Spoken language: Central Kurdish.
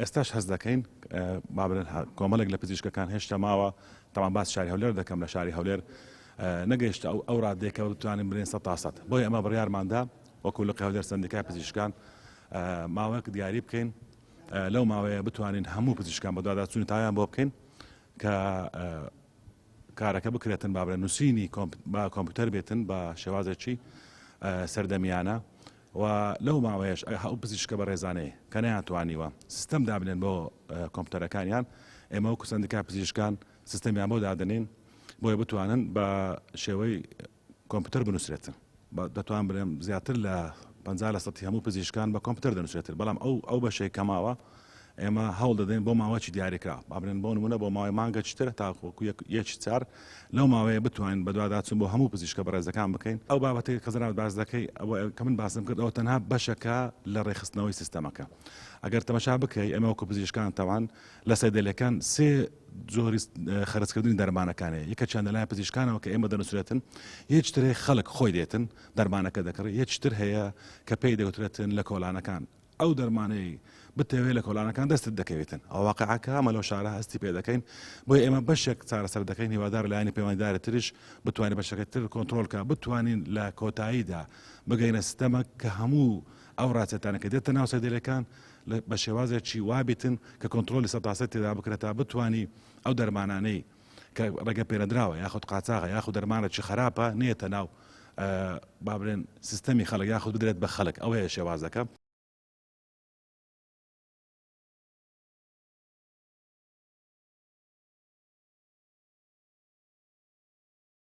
ئێستاش هەز دەکەین کۆمەڵێک لە پزیشکەکان هێشتا ماوە تەمان باس شاری هەولێر دەکەم لە شاری هەولێر نەگەیشتە ئەو ڕادێکەوە بتوانین برێن 100%. بۆیە ئەمە بڕیارماندا وەکو لقی هەولێر سەندیکای پزیشکان ماوەیەک دیاری بکەین لەو ماوەیە بتوانین هەموو پزیشکان بە دواداچوونی تایان بۆ بکەین کە کارەکە بکرێتن بابرە نووسینی با کۆمپیوتەر بێتن بە شێوازێکی سەردەمیانە و لەو ماوەیەش ئەو پزیشکە بە ڕێزانەیە کە نەیانتوانیوە سیستەم دابنێن بۆ کۆمپیوتەرەکانیان ئێمە وەکو سەندیکای پزیشکان سیستەمیان بۆ دادنین بۆیە بتوانن بە شێوەی کۆمپیوتەر بنووسرێتن دەتوان بڵێم زیاتر لە 50% هەموو پزیشکان بە کۆمپیوتەر دەنووسێتن بەڵام ئەو بەشەی کەماوە ئێمە هەوڵ دەدەین بۆ ماوەی دیاریکرا بابرێن بۆ نمونە بۆ ماوەی مانگە چترە تاکو یەکی چار لەو ماوەیە بتوانین بە دواداچوون بۆ هەموو پزیشکە بەڕێزەکان بکەین ئەو بابەتی کە زەنابەت باس دەکەی کە من باسم کرد ئەوە تەنها بەشەکە لە ڕێخستنەوەی سیستەمەکە ئەگەر تەماشا بکەی ئێمە وەکو پزیشکان تەوان لە سەیدەلەکان سێ زۆری خەرجکردنی دەرمانەکانەیە یەکە چەندەلای پزیشکانەوە کە ئێمە دەنووسێتن یەکترێ خەڵک خۆی دێتن دەرمانەکە دەکڕێت یەکتر هەیە کە پێی دەوترێتن لە کۆلانەکان ئەو دەرمانەی بتەوێت لە کۆلانەکان دەستت دەکەوێتن ئەو واقعەکە ئەمە لەو شارە هەستی پێ دەکەین بۆیە ئێمە بەشێک چارەسەر دەکەین هیوادار لایەنی پەیوەندیداری تریش بتوانین بەشەکەتر کۆنتڕۆڵکە بتوانین لە کۆتاییدا بگەینە سیستەمە کە هەموو ئەو ڕاچەتانە کە دێتە ناو سەیدەلەکان بە شێوازێکی وابێتن کە کۆنتڕۆلی 100% تێدا بکرێتە بتوانی ئەو دەرمانانەی کە ڕێگە پێرەدراوە یاخود قاچاغە یاخود دەرمانێکی خراپە نێتە ناو با بڵێن سیستەمی خەڵک یاخود بدرێت بە خەڵک ئەوەیە شێوازەکە.